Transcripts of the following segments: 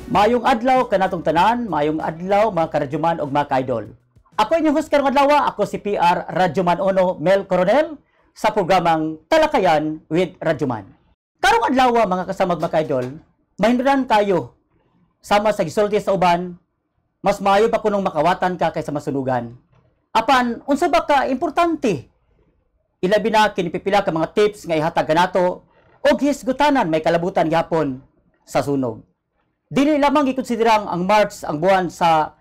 Mayong adlaw kanatong tanan, mayong adlaw mga karadyoman ug mga ka-idol. Ako inyong host karong adlaw, ako si PR Radyoman Ono Mel Coronel sa programang Talakayan with Radyoman. Karong adlaw mga kasamag mga ka-idol, mahinungdan kayo sama sa gisulti sa uban, mas maayo pa kunong makawatan ka kaysa masunugan. Apan unsa ba ka importante? Ilabi na kinipipila ka mga tips nga ihatag kanato og hisgutanan may kalabutan gyapon sa sunog. Dili lamang gikonsiderang ang March ang buwan sa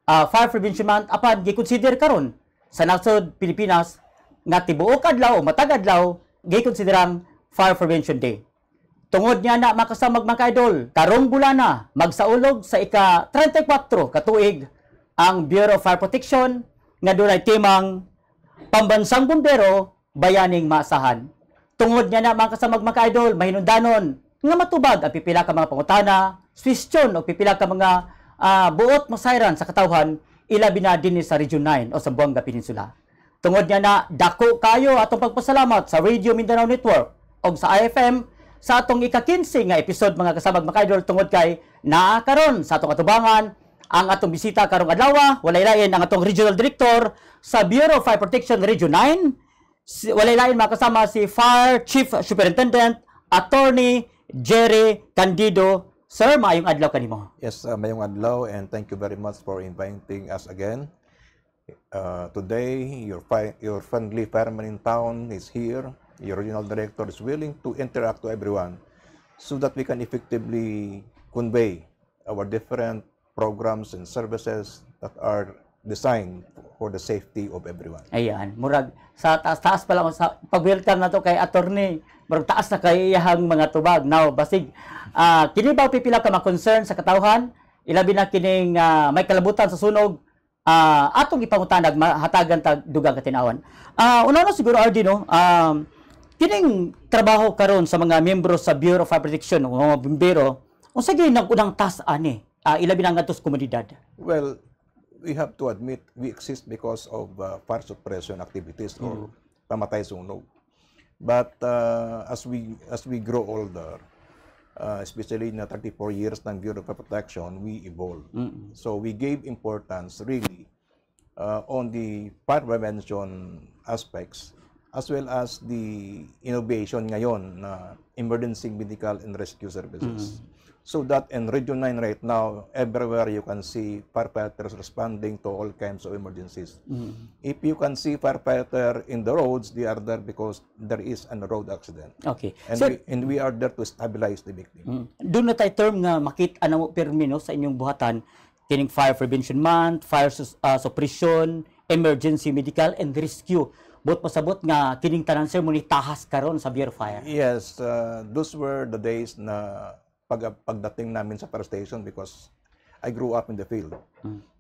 Fire Prevention Month, apan gikonsider karon sa nasod Pilipinas nga tibuok adlaw o matag adlaw gikonsiderang Fire Prevention Day. Tungod niya na makasamag mga ka-idol, karong bulana magsaulog sa ika-34 katuig ang Bureau of Fire Protection nga dunay timang Pambansang Bumbero Bayaning Maasahan. Tungod niya na mga kasamag mga ka-idol, mahinungdanon nga matubag ang pipila ka mga pangutana, suwestyon o pipila ka mga buot masayran sa katawhan, ilabi na din sa Region 9 o Zamboanga Peninsula. Tungod niya na dako kayo atong pagpasalamat sa Radio Mindanao Network o sa IFM sa atong ika-15 nga episode mga kasamag mga ka-idol, tungod kay naa karon sa atong atubangan ang atong bisita karong adlaw, walay lain ang atong Regional Director sa Bureau of Fire Protection Region 9, walay lain makasama si Fire Chief Superintendent Attorney Jerry Candido. Sir, maayong adlaw kanimo. Yes, mayong adlaw, and thank you very much for inviting us again. Today, your friendly fireman in town is here. Your regional director is willing to interact to everyone so that we can effectively convey our different programs and services that are designed for the safety of everyone. Ayan, murag sa taas-taas pa lang sa pag-welcome na to kay attorney, murag taas na kay iyang mga tubag. Now, basig kini ba pipila ka ma-concern sa katawhan, ilabi na kining may kalabutan sa sunog, atong ipangutanag mahatagan tag dugang katinawan. Una na siguro RD no, kining trabaho karon sa mga miyembro sa Bureau of Fire Protection o mga bumbero, unsa gyud nag-unang task ani? Ilabi na ngadto sa komunidad. Well, we have to admit we exist because of fire suppression activities or pamatay sunog. But as we grow older, especially na 34 years ng Bureau of Fire Protection, we evolve. So we gave importance really on the fire prevention aspects as well as the innovation ngayon na emergency medical and rescue services. So that in Region 9 right now, everywhere you can see firefighters responding to all kinds of emergencies. If you can see firefighter in the roads, they are there because there is a road accident. Okay. And we are there to stabilize the victim. Doon na tayo term nga makita na mo permino sa inyong buhatan, kining Fire Prevention Month, Fire Suppression, Emergency Medical and Rescue. Bot pasabot nga kining tanan sir mo ni tahas karon sa Bureau of Fire. Yes, those were the days na pagdating namin sa fire station because I grew up in the field.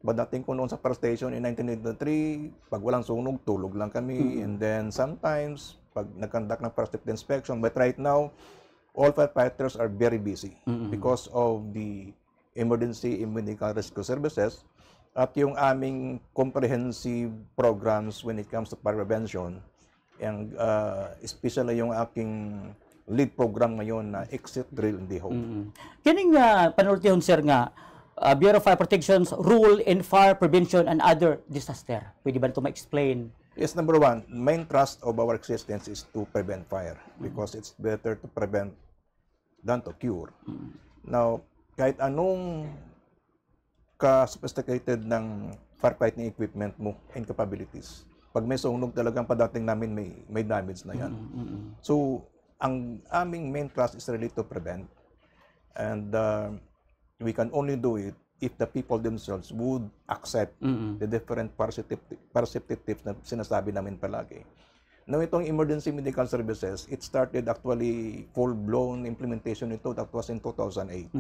Pagdating ko noon sa fire station in 1983, pag walang sunog, tulog lang kami. And then sometimes, pag nag-conduct ng fire safety inspection, but right now, all firefighters are very busy because of the emergency and medical rescue services at yung aming comprehensive programs when it comes to fire prevention, and especially yung aking lead program ngayon na Exit Drill in the Home. Kining panultihon sir nga Bureau of Fire Protection's role in fire prevention and other disaster. Pwede ba ito ma-explain? Yes, number one, main thrust of our existence is to prevent fire because it's better to prevent than to cure. Now, kahit anong ka-sophisticated ng firefighting equipment mo and capabilities, pag may sunog talagang padating namin may damage na yan. So, ang aming main thrust is really to prevent, and we can only do it if the people themselves would accept the different fire safety tips na sinasabi namin palagi. Now, itong emergency medical services, it started actually full-blown implementation nito. That was in 2008.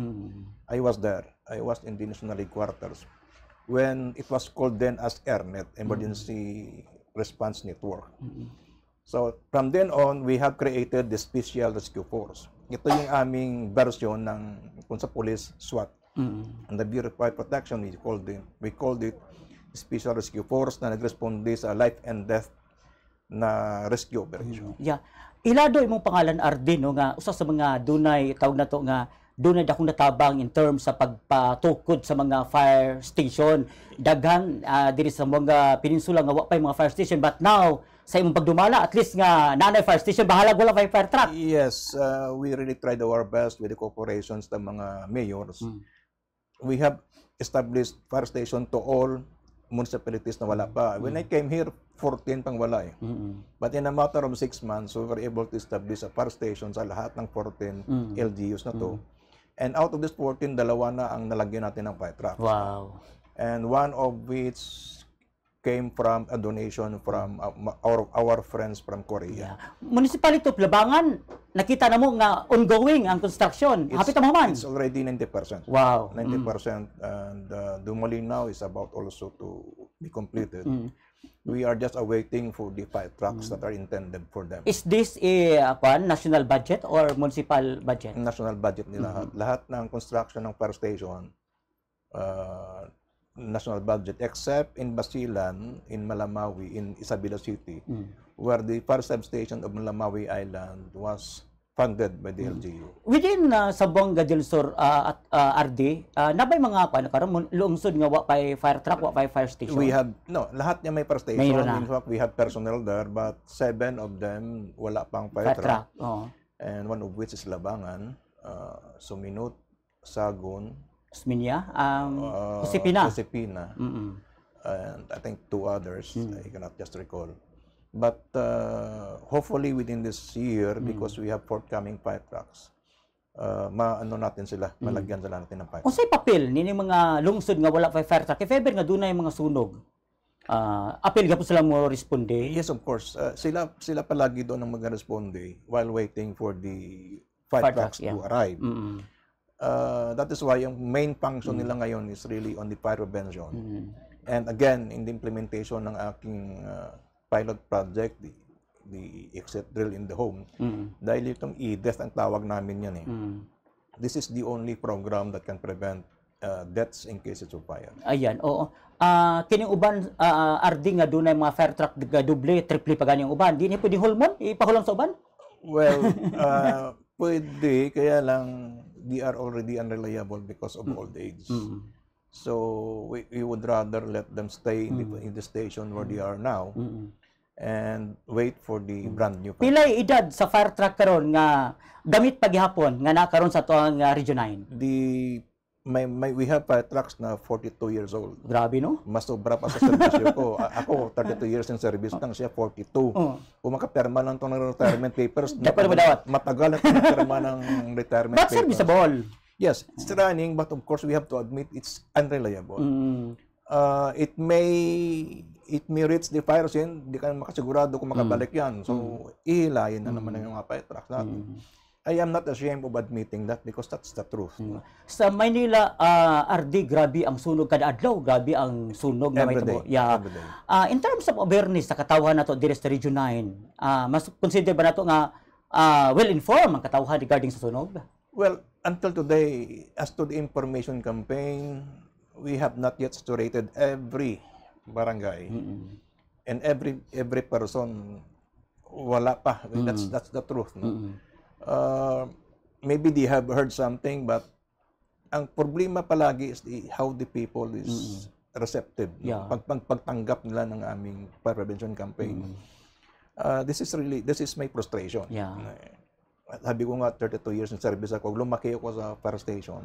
I was there. I was in the National Headquarters when it was called then as ERNET, Emergency Response Network. So, from then on, we have created the Special Rescue Force. Ito yung aming version ng kung sa police, SWAT. And the Bureau of Fire Protection, we called it Special Rescue Force na nag-responde sa life and death na rescue operation. Yeah. Ilado imong pangalan RD no nga usa sa mga dunay tawag nato nga doon na akong natabang in terms sa pagpatukod sa mga fire station. Daghan diri sa mga peninsula nga wa pa mga fire station, but now sa imong pagdumala at least nga nanay fire station, bahala wala pa fire truck. Yes, we really tried our best with the corporations, the mga mayors. We have established fire station to all municipalities na wala pa. When I came here, 14 pang wala eh. But in a matter of 6 months, we were able to establish a fire station sa lahat ng 14 LGUs na to. And out of this 14, dalawa na ang nalagyan natin ng fire trucks. Wow. And one of which came from a donation from our friends from Korea. Yeah. Municipality of Labangan, nakita na mo nga ongoing ang construction. Hapit na man. It's already 90%. Wow. 90%. And Dumalin now is about also to be completed. We are just awaiting for the fire trucks that are intended for them. Is this a national budget or municipal budget? National budget nila. Lahat ng construction ng fire station, national budget, except in Basilan, in Malamawi, in Isabela City, where the fire substation of Malamawi Island was funded by the LGU. Within Sabong del Sur at RD, nabay mga karon lungsod nga wa pay fire truck, wa pay fire station. We have lahat niya may fire station. Mayroon na. In fact, we have personnel there, but 7 of them wala pang fire truck. Oh. And one of which is Labangan, Suminut, Sagon, Osminia, Josepina. And I think 2 others. I cannot just recall. But hopefully within this year, because we have forthcoming fire trucks, maano natin sila, malagyan sila natin ng fire trucks. Unsay papel nini mga lungsod nga wala pay fire truck? If ever nga dunay mga sunog, apil gyapon sila mo responde? Yes, of course. Sila palagi doon ang mag-responde while waiting for the fire trucks to arrive. That is why yung main function nila ngayon is really on the fire prevention. And again, in the implementation ng aking pilot project, the exit drill in the home, dahil itong EDES ang tawag namin yan eh. This is the only program that can prevent deaths in cases of fire. Ayan, oo. Kining uban RD nga dunay mga fire truck double, triple pa ganyang uban. Di ni pwedeng hulmon ipahulam sa uban? Well, pwede, kaya lang they are already unreliable because of old age. So we would rather let them stay in the station where they are now and wait for the brand new. Pilay edad sa fire truck karon nga gamit paghapon nga nakaron sa tuang Region 9? We have fire trucks na 42 years old. Grabe no? Mas sobra pa sa serbisyo ko. Ako 32 years in service lang, siya 42. Kung makapirma lang to ng retirement papers, matagal na makapirma ng retirement papers. But serviceable. Yes, it's running, but of course we have to admit it's unreliable. It may reach the fire scene, di ka makasigurado kung makabalik yan. So, ihilayin na naman yung mga fire trucks natin. I am not ashamed of admitting that because that's the truth. Sa Maynila, RD, grabe ang sunog kada adlaw, grabe ang sunog na may tabo. Yeah. In terms of awareness sa katawhan nato diri sa Region 9, mas consider ba nato nga well-informed ang katawhan regarding sa sunog? Well, until today, as to the information campaign, we have not yet saturated every barangay and every person. Wala pa. That's the truth. No? Maybe they have heard something, but ang problema palagi is how the people is receptive. Yeah. Pagtanggap nila ng aming fire prevention campaign. This is my frustration. Yeah. Sabi ko nga, 32 years in service ako, lumaki ako sa fire station.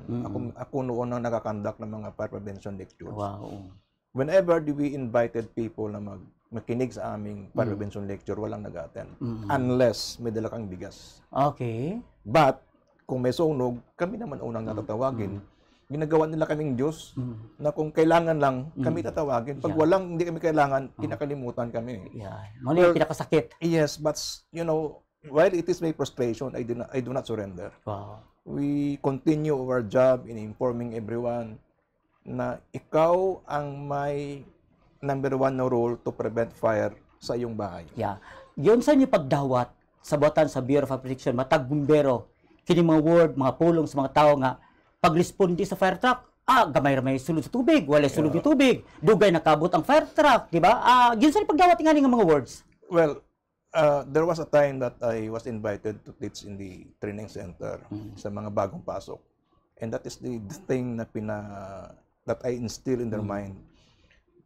Ako noon ang nakakandak ng mga fire prevention lectures. Wow. Whenever we invited people na makinig sa aming fire prevention lecture, walang nag-attend. Unless may dala kang bigas. Okay. But, kung may sunog, kami naman unang natatawagin. Ginagawa nila kaming Diyos na kung kailangan lang, kami tatawagin. Pag walang, hindi kami kailangan, kinakalimutan kami. Yeah. Ano yung pinakasakit? Yes, but, you know, while it is my frustration, I do not surrender. Wow. We continue our job in informing everyone na ikaw ang may number 1 na role to prevent fire sa iyong bahay. Yeah. Yun sa inyo pagdawat sa buhatan sa Bureau of Protection, matag bumbero, kini mga word, mga pulong sa mga tao nga pagrespondi sa fire truck, gamay ra may sulod sa tubig, wala sulod sa tubig, dugay nakabot ang fire truck, di ba? Yun sa pagdawat nga nga mga words. Well, there was a time that I was invited to teach in the training center sa mga bagong pasok. And that is the thing na that I instill in their mind.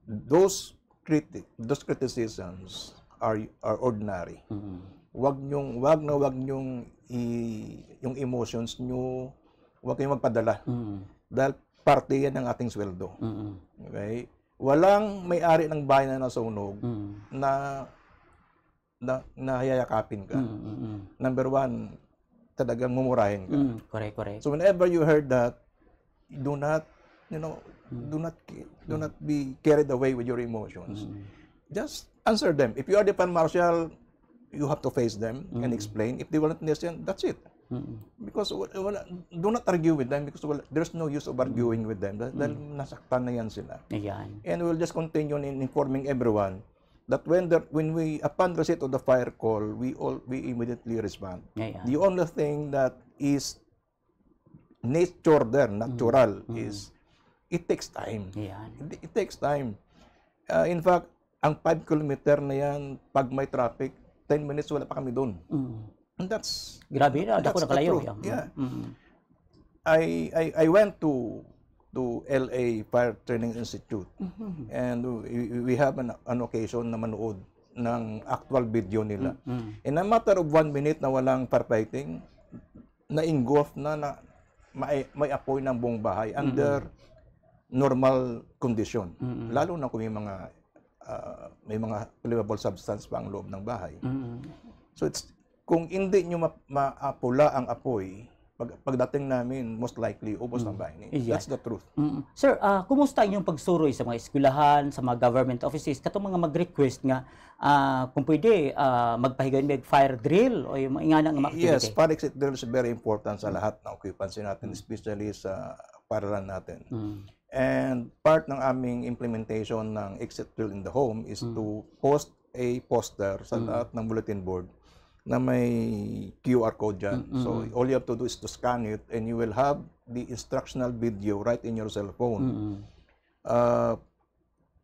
Those criticisms are ordinary. Wag nyong yung emotions nyo, wag kayong magpadala. Dahil parte yan ng ating sweldo. Okay? Walang may-ari ng bahay na nasunog na hayayakapin ka. Number one, talagang mumurahin ka. Correct. So whenever you heard that, do not be carried away with your emotions. Just answer them. If you are the fan marshal, you have to face them and explain. If they will not listen, that's it. Because do not argue with them because there's no use of arguing with them dahil nasaktan na yan sila. Ayan. And we'll just continue in informing everyone that when we upon receipt of the fire call, we immediately respond. Ayan. The only thing that is natural is it takes time. Ayan. It takes time. In fact, ang 5 kilometer na yan, pag may traffic, 10 minutes wala pa kami doon. And that's grabe na, ako nakalayo. Yeah. I went to LA Fire Training Institute and we have an occasion na manood ng actual video nila. In a matter of 1 minute na walang firefighting, na-engulf na may apoy ng buong bahay under normal condition. Lalo na kung may mga flammable substance pa ang loob ng bahay. So kung hindi nyo maapula ang apoy, pagdating namin, most likely, ubos ng bahay. That's the truth. Sir, kumusta inyong pagsuroy sa mga eskwelahan, sa mga government offices, katong mga mag-request nga, kung pwede, magpahigayon may fire drill o yung mga nga activity? Yes, fire exit drill is very important sa lahat ng occupancy natin, especially sa paralan natin. And part ng aming implementation ng exit drill in the home is to post a poster sa lahat ng bulletin board na may QR code dyan. So, all you have to do is to scan it and you will have the instructional video right in your cell phone.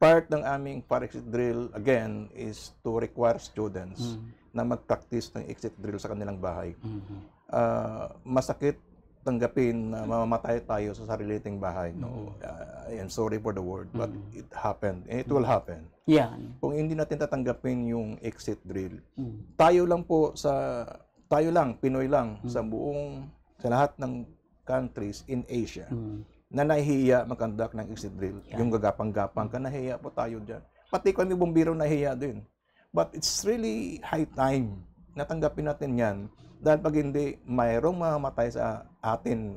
Part ng aming fire exit drill, again, is to require students na mag-practice ng exit drill sa kanilang bahay. Masakit tanggapin na mamamatay tayo sa sarili nating bahay. No? I am sorry for the word, but it happened. And it will happen. Yan. Kung hindi natin tatanggapin yung exit drill, tayo lang, Pinoy lang, sa lahat ng countries in Asia, na nahihiya mag-conduct ng exit drill. Yung gagapang-gapang ka, nahihiya po tayo dyan. Pati kami bumbiro nahihiya din. But it's really high time na tanggapin natin yan. Dahil pag hindi, mayroong mamamatay sa atin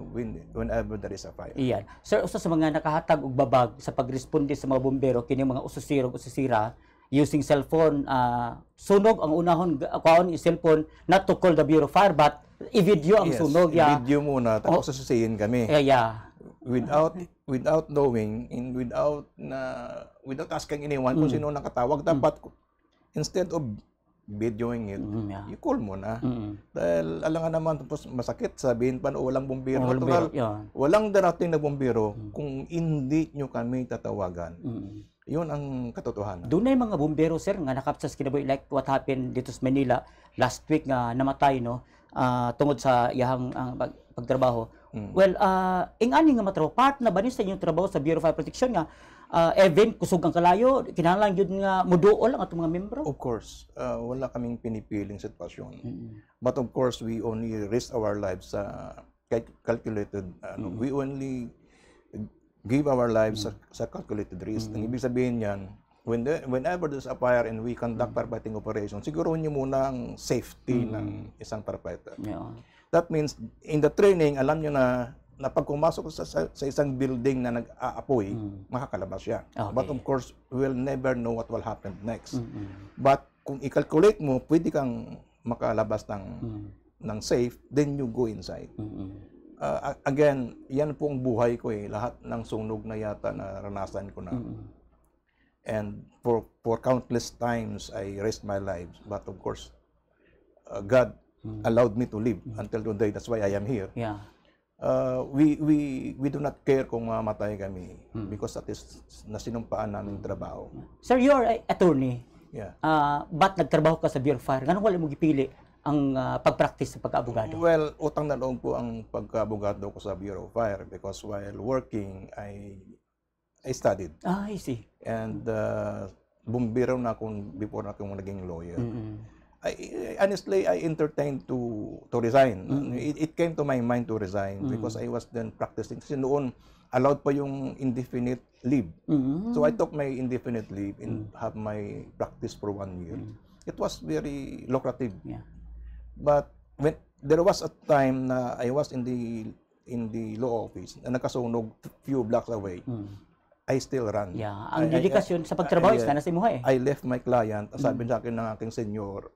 whenever there is a fire. Iyan. Sir, usa sa mga nakahatag og babag sa pagresponde sa mga bombero kini mga usisira using cellphone, sunog ang unahon kuan yung cellphone not to call the Bureau of Fire but i-video ang sunog. I-video muna tapos sususihin kami. Without knowing and without asking anyone kung sino nakatawag, dapat instead of videoing it, you call mo na. Dahil alam nga naman, tapos masakit, sabihin pa na walang bumbiro. Walang darating na bumbiro kung hindi nyo kami tatawagan. Yun ang katotohanan. Doon na yung mga bumbero, sir, nga nakapsas kinabuhi, like what happened dito sa Manila last week nga namatay, no? Tungod sa iyahang pagtrabaho. Well, ingani nga matrabaho, part na ba ni sa inyong trabaho sa Bureau of Fire Protection nga, event kusog ang kalayo, kinahanglan yun nga muduol ang atong mga membro? Of course, wala kaming pinipiling sitwasyon. But of course, we only risk our lives sa calculated, we only give our lives sa calculated risk. Ang ibig sabihin yan, whenever there's a fire and we conduct firefighting operation, siguro nyo muna ang safety ng isang firefighter. That means, in the training, alam nyo na pag pumasok sa isang building na nag-aapoy, makakalabas siya. But of course, we will never know what will happen next. But kung i-calculate mo, pwede kang makalabas ng safe, then you go inside. Again, yan po ang buhay ko eh. Lahat ng sunog na yata naranasan ko na. And for countless times, I risked my life. But of course, God allowed me to live until today. That's why I am here. We do not care kung mamatay kami because that is nasinumpaan namin trabaho. Sir, you are an attorney. Yeah. Ba't nagtrabaho ka sa Bureau of Fire? Ganun wala mo gipili ang pagpractice sa pagkaabogado? Well, utang na loob po ang pagkaabogado ko sa Bureau of Fire because while working, I studied. I see. And bumbiro na akong before na akong naging lawyer. Honestly, I entertained to resign. It came to my mind to resign because I was then practicing. Kasi noon, allowed pa yung indefinite leave. So I took my indefinite leave and have my practice for 1 year. It was very lucrative. Yeah. But when there was a time na I was in the law office na nagkasunog few blocks away, I still run. Yeah, ang dedikasyon sa pagtrabaho is na sa imuha I left my client. Sabi sa akin ng aking senior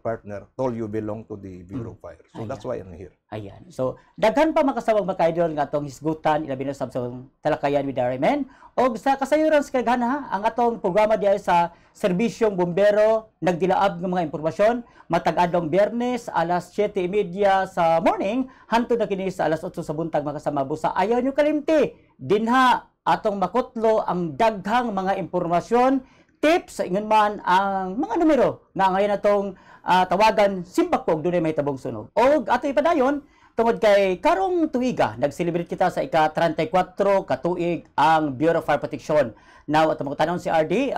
partner, told you belong to the Bureau of Fire. So that's why I'm here. Ayan. So, daghan pa makasawag makaidol nga atong hisgutan ilabi na sa talakayan with RMN o sa kasayuran sa kagana ang atong programa diay sa serbisyong bombero nagdilaab ng mga impormasyon matag adlong Biyernes alas 7:30 sa morning hangtod na kini sa alas 8 sa buntag makasama busa. Ayaw nyo kalimti dinha atong makutlo ang daghang mga impormasyon, tips sa ingon man ang mga numero nga ngayon atong tawagan simbakpog dunay may tabong sunog. Og ato ipadayon tungod kay karong tuiga nag-celebrate kita sa ika-34 katuig ang Bureau of Fire Protection. Now ato magtanong si RD,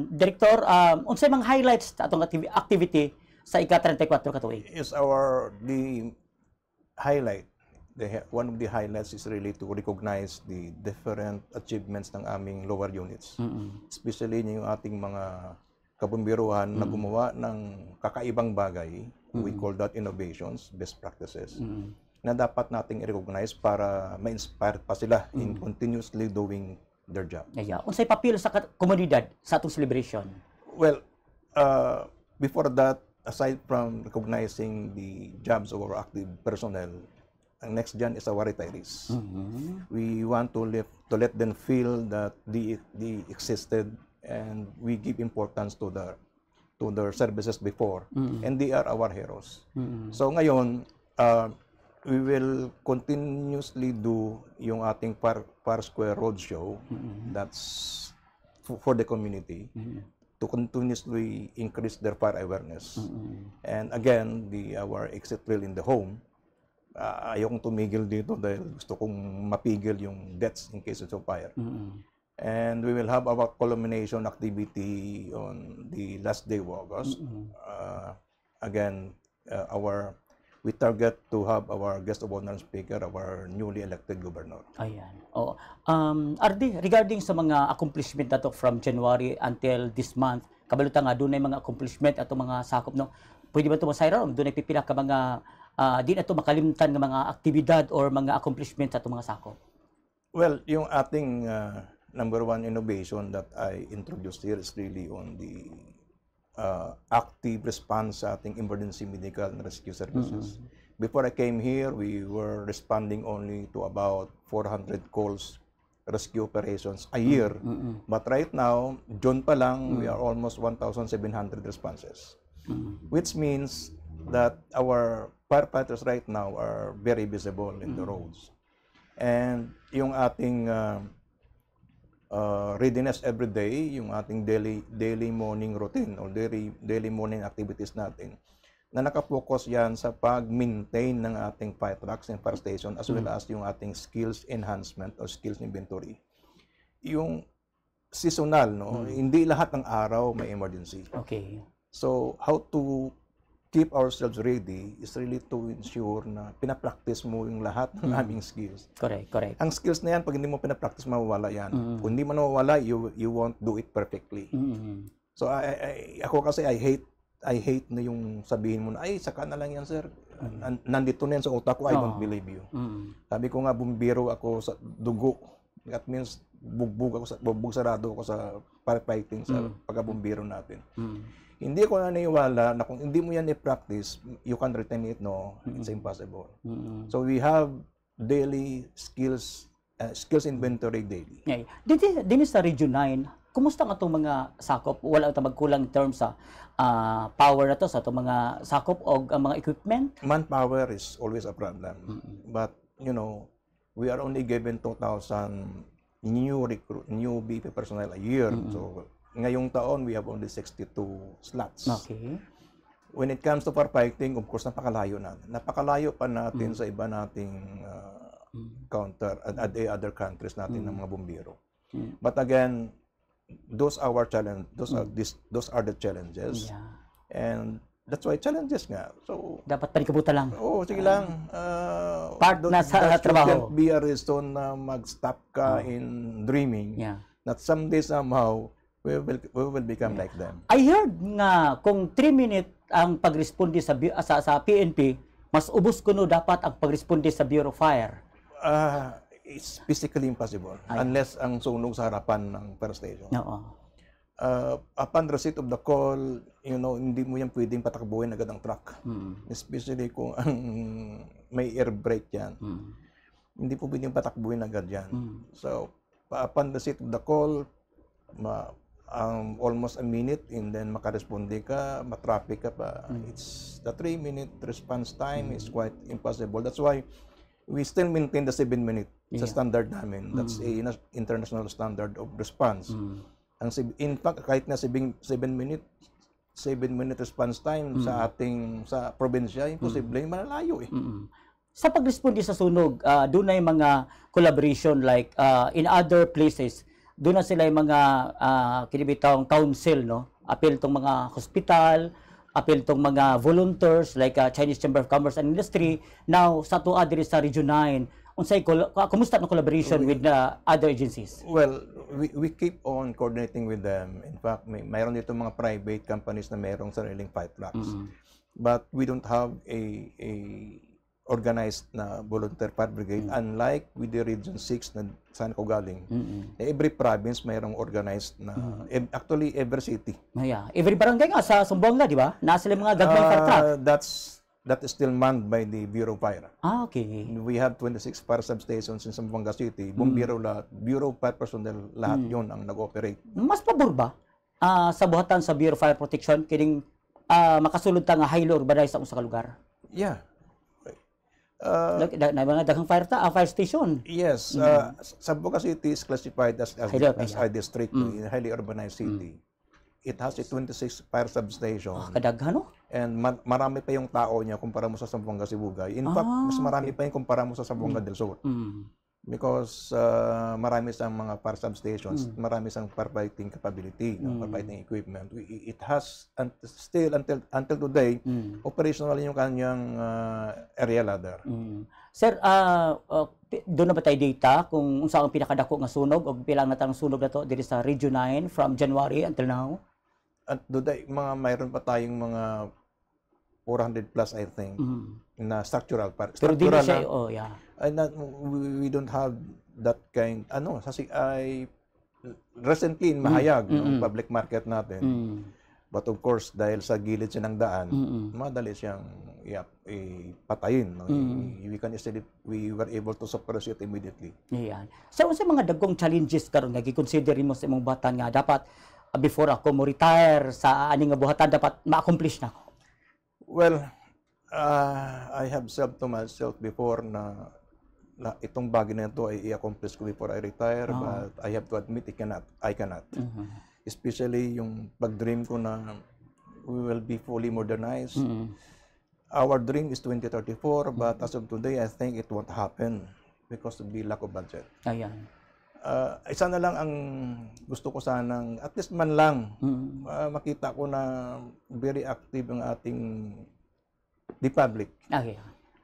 Director, unsay mga highlights sa atong activity sa ika-34 katuig? Is the highlight. One of the highlights is really to recognize the different achievements ng aming lower units. Especially yung ating mga kabumbiruhan na gumawa ng kakaibang bagay. We call that innovations, best practices, na dapat nating i-recognize para ma-inspire pa sila in continuously doing their job. Yeah. Unsay papel sa komunidad sa atong celebration? Well, before that, aside from recognizing the jobs of our active personnel, ang next dyan is our retirees. We want to let them feel that they existed and we give importance to their services before, and they are our heroes. So ngayon, we will continuously do yung ating Par Square Roadshow. That's for the community to continuously increase their fire awareness. And again, our exit drill in the home. Ayokong tumigil dito dahil gusto kong mapigil yung deaths in cases of fire. And we will have our culmination activity on the last day of August. Again, we target to have our guest of honor speaker, our newly elected governor. Ayan. Oh, RD, regarding sa mga accomplishment nato from January until this month, kabaluta nga doon ay mga accomplishment ato mga sakop, no? Pwede ba ito masayra? Doon ay pipila ka mga di na ito makalimtan ng mga aktibidad or mga accomplishments sa itong mga sakop? Well, yung ating number one innovation that I introduced here is really on the active response sa ating emergency medical and rescue services. Before I came here, we were responding only to about 400 calls, rescue operations a year. But right now, June pa lang, we are almost 1,700 responses. Which means that our firefighters right now are very visible in the roads. And yung ating readiness every day, yung ating daily morning routine or daily morning activities natin, na nakapokus yan sa pag-maintain ng ating fire trucks and fire station as well as yung ating skills enhancement or skills inventory. Yung seasonal, no? Hindi lahat ng araw may emergency. Okay. So, how to keep ourselves ready is really to ensure na pinapractice mo yung lahat ng aming skills. Correct. Ang skills na yan, pag hindi mo pinapractice, mawawala yan. Kung hindi mo nawawala, you won't do it perfectly. So, ako kasi, I hate na yung sabihin mo na, ay, saka na lang yan, sir. Nandito na yan sa utak ko, I don't believe you. Sabi ko nga, bumbiro ako sa dugo. That means, bugbog sarado ako sa firefighting, sa pagkabumbiro natin. Hindi ako naniniwala na kung hindi mo yan i-practice, you can retain it, no? It's impossible. So we have daily skills inventory daily. Yeah. Din sa Region 9, kumusta nga itong mga sakop? Wala ito magkulang in terms sa power na to sa itong mga sakop o ang mga equipment? Manpower is always a problem. But, you know, we are only given 2,000 new BP personnel a year. So, ngayong taon, we have only 62 slots. Okay. when it comes to firefighting, of course, napakalayo natin. Napakalayo pa natin sa iba nating counter at other countries natin ng mga bumbiro. But again, those are our challenge. Those are the challenges. Yeah. And that's why challenges nga. So, Dapat panikabutan lang. sige lang. Part na sa trabaho. Shouldn't be a reason na mag-stop ka in dreaming. Yeah. That someday, somehow, we will become like them. I heard nga kung 3 minutes ang pagresponde sa PNP, mas ubos kuno dapat ang pagresponde sa Bureau of Fire. It's physically impossible unless ang sunog sa harapan ng fire station. Oo. Upon receipt of the call, hindi mo yan pwedeng patakbuhin agad ang truck. Especially kung ang may air brake yan. Hindi po pwedeng patakbuhin agad yan. So, upon receipt of the call, almost a minute and then makaresponde ka, matraffic ka pa. It's the 3-minute response time is quite impossible. That's why we still maintain the 7-minute sa standard namin. That's a international standard of response. In fact, kahit na 7-minute response time sa probinsya, imposible, malalayo eh. Sa pagresponde sa sunog, doon na yung mga collaboration like in other places, doon na sila yung mga kinibitang council, no? Appeal tong mga hospital, appeal tong mga volunteers like Chinese Chamber of Commerce and Industry. Now, sa tuwa diri sa Region 9, kumusta ang collaboration with other agencies? Well, we keep on coordinating with them. In fact, mayroon dito mga private companies na mayroong sariling fire trucks. But we don't have a organized na volunteer fire brigade, unlike with the Region 6 na saan ko galing. Every province mayroong organized na, actually every city. Yeah. Every barangay nga sa Sumbonga, di ba? Nasa sila mga gagmay fire truck. That is still manned by the Bureau of Fire. Okay. We have 26 fire substations in Zamboanga City. Bumbiro lahat, Bureau of Fire personnel, lahat yon ang nag-operate. Mas pabor ba sa buhatan sa Bureau of Fire Protection kining makasulod ta nga highly urbanized sa usa ka lugar? Yeah. Mga daghang fire station. Yes. Zamboanga City is classified as a district, a highly urbanized city. It has a 26 fire substation. Kadaghan, no? And marami pa yung tao niya kumpara mo sa Zamboanga Sibugay. In fact, mas marami pa yung kumpara mo sa Zamboanga del Sur. Because marami sang mga fire substations, marami sang firefighting capability, firefighting equipment. It has still until today operational yung kanyang area ladder. Sir, doon na ba tayo data kung unsa ang pinakadako nga sunog o pila na tang sunog nato diri sa Region 9 from January until now? At today mayroon pa tayong mga 400 plus I think na structural fire. Pero di na siya, We don't have that kind, recently in Mahayag, public market natin. But of course, dahil sa gilid siya ng daan, madali siyang patayin. No? We were able to suppress it immediately. Yan. So, sa mga dagkong challenges karon nga gi-consider mo sa imong batan nga dapat before ako mo retire sa aning nga buhatan dapat ma-accomplish na ako? Well, I have said to myself before na itong bagay na ito ay i-accomplish ko before I retire, but I have to admit I cannot. Especially yung pag-dream ko na we will be fully modernized. Our dream is 2034, but as of today, I think it won't happen because of the lack of budget. Ayan. Isa na lang ang gusto ko sanang, at least man lang, makita ko na very active ang ating the public. Okay.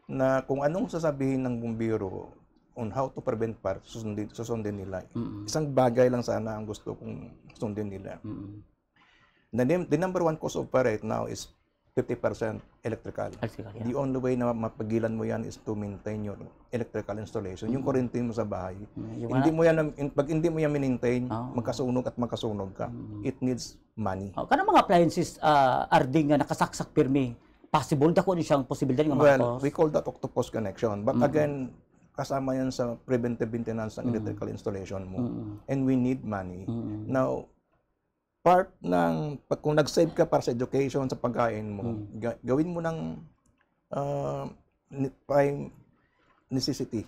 Na kung anong sasabihin ng bumbiro on how to prevent fire, susundin nila. Isang bagay lang sana ang gusto kong sundin nila. The number one cause of fire right now is 50% electrical. Yeah. The only way na mapagilan mo yan is to maintain your electrical installation. Yung kuryente mo sa bahay. Pag hindi mo yan maintain, magkasunog ka. It needs money. Kanang mga appliances arding nga nakasaksak pirmi, possible dako ni siyang posibilidad nga Well, we call that octopus connection. But again, kasama yan sa preventive maintenance ng electrical installation mo. And we need money. Now, part ng, kung nag-save ka para sa education, sa pagkain mo, gawin mo ng prime necessity.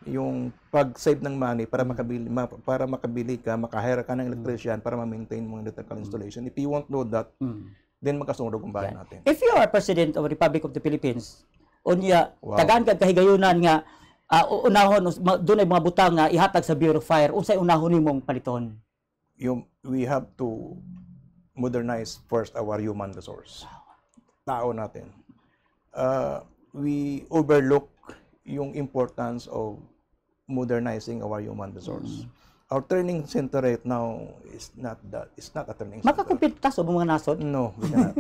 Yung pag-save ng money para makabili ka, makahire ka ng electrician para ma-maintain mo ang electrical installation. If you won't do that, then magkasunog ang bayan natin. If you are President of the Republic of the Philippines, unya, Wow. tagaan kag kahigayunan nga, unahon, doon ay mga butang nga ihatag sa Bureau of Fire, unsay unahon nimong paliton? We have to modernize first our human resource. Tao natin. We overlook yung importance of modernizing our human resource. Our training center right now is not a training center. Makakumpit ka sa mga nasod? No, we cannot.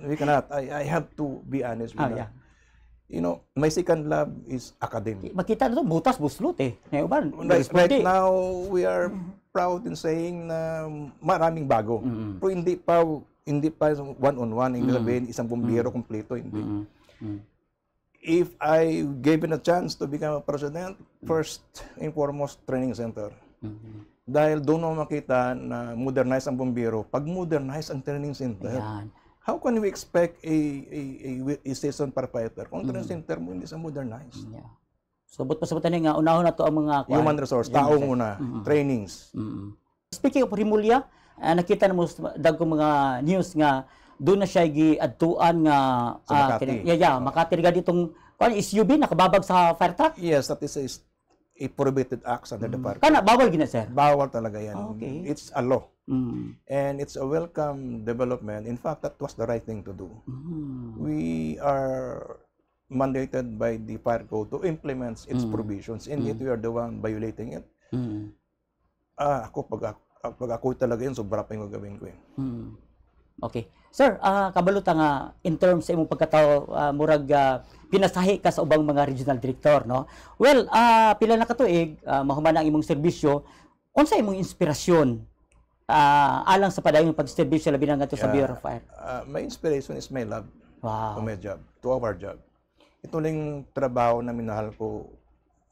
We cannot. I have to be honest with you. Yeah. You know, my second lab is academic. Makita na to, butas, buslot eh. Ngayon, Right now, we are proud in saying na maraming bago. Pero hindi pa one-on-one. Hindi sabihin, isang bumbiro kompleto. Hindi. If I given a chance to become a president, first and foremost, training center. Dahil doon mo makita na modernize ang bumbiro. Pag modernize ang training center, Ayan. how can we expect a seasoned firefighter kung training center mo hindi sa modernize? Yeah. So, but pasabutan nga, unahon na to ang mga... Human resource, tao muna, trainings. Speaking of Rimulya, nakita na mo dagkong mga news nga doon na siya giadtuan nga Sa Makati. Makati nga ditong SUV nakababag sa fire truck. Yes, that is a prohibited act under the fire. Kana bawal gina sir. Bawal talaga yan. Okay. It's a law. And it's a welcome development. In fact, that was the right thing to do. We are mandated by the fire code to implement its provisions, and yet we are the one violating it. Pag ako talaga yun, sobra pa yung gagawin ko eh. Okay. Sir, kabaluta nga in terms sa imong pagkatao murag pinasahi ka sa ubang mga regional director, no? Well, pila na katuig mahuman ang imong serbisyo, unsa imong inspirasyon alang sa padayong pagserbisyo labi na ngadto sa Bureau of Fire? My inspiration is my love Wow. to my job, to our job. Ito lang trabaho na minahal ko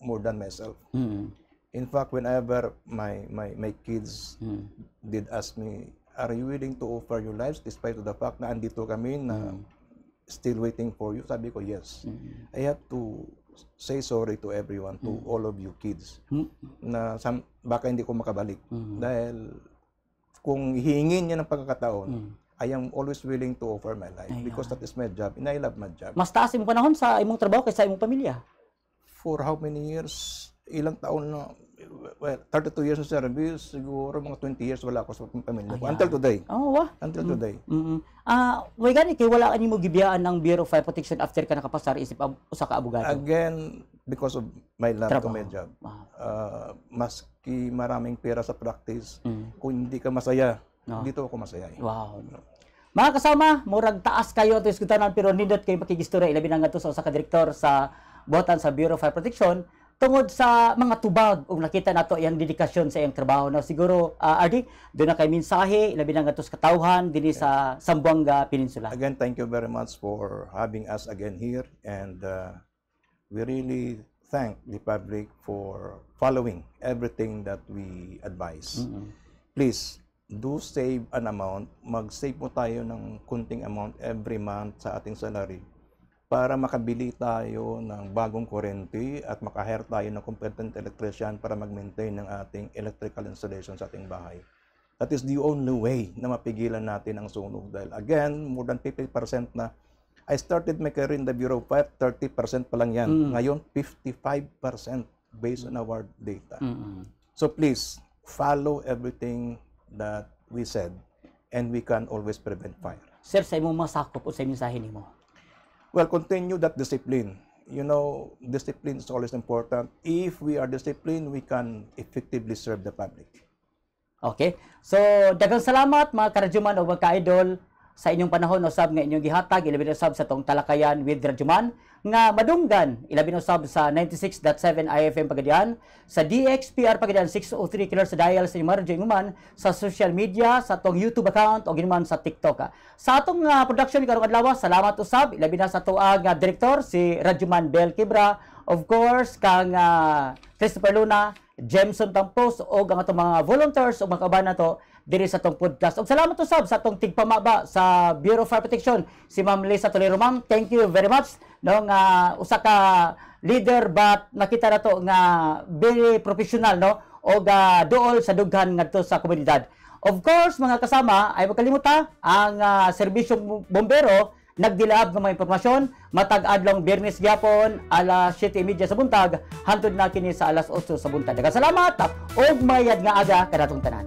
more than myself. In fact, whenever my kids did ask me, are you willing to offer your lives despite of the fact na andito kami na still waiting for you? Sabi ko, yes. I have to say sorry to everyone, to all of you kids, na baka hindi ko makabalik. Dahil kung hihingin niya ng pagkakataon, I am always willing to offer my life because that is my job and I love my job. Mas taas imong panahon sa imong trabaho kaysa imong pamilya. For how many years? Ilang taon na? Well, 32 years of service, siguro mga 20 years wala ako sa pamilya ko. Until today. Oh, wow. Until today. Way gani kay wala ani mo gibiyaan ng Bureau of Fire Protection after ka nakapasar isip usa ka abogado. Again, because of my love to my job. Wow. Maski maraming pera sa practice, kung hindi ka masaya, dito ako masaya. Wow. Mga kasama, murag taas kayo ito iskutanan pero nindot kayo makigistorya ilabi na nga to sa usa ka direktor sa buhatan sa Bureau of Fire Protection tungod sa mga tubag ug nakita nato iyang dedikasyon sa iyang trabaho na siguro RD doon na kay mensahe ilabi na nga to sa katawhan dinhi sa Zamboanga Peninsula. Again, thank you very much for having us again here, and we really thank the public for following everything that we advise. Please do save an amount. Mag-save mo tayo ng kunting amount every month sa ating salary para makabili tayo ng bagong kuryente at maka-hire tayo ng competent electrician para mag-maintain ng ating electrical installation sa ating bahay. That is the only way na mapigilan natin ang sunog. Dahil again, more than 50% na. I started my career in the Bureau of Fire, 30% pa lang yan. Ngayon, 55% based on our data. So please, follow everything that we said and we can always prevent fire. Sir, sa imong masakop o sa mensahe nimo? Well, continue that discipline. You know, discipline is always important. If we are disciplined, we can effectively serve the public. Okay. So, daghang salamat mga karadyuman o mga ka-idol sa inyong panahon usab nga inyong gihatag ilabi na usab sa tong talakayan with Radyuman nga madunggan ilabi na usab sa 96.7 IFM Pagadian, sa DXPR Pagadian 603 kHz sa dial sa inyong radyo man, sa social media, sa tong YouTube account o ginuman sa TikTok. Sa atong production karong adlaw, salamat usab ilabi na sa tuang direktor si Radyuman Bel Quibra, of course kang Christopher Luna, Jameson Tampos o ang atong mga volunteers o mga kauban nato diri sa tong podcast. Og salamat usab sa atong tigpamaba sa Bureau of Fire Protection si Ma'am Lisa Tolero. Ma'am, thank you very much. No nga usa ka leader but nakita nato nga very professional no og duol sa dughan ngadto sa komunidad. Of course, mga kasama, ay magkalimuta ang serbisyong bombero nagdilaab ng mga impormasyon matag adlong Biyernes gyapon alas 7:30 sa buntag hantod na kini sa alas 8 sa buntag. Daghang salamat ug mayad nga aga kanatong tanan.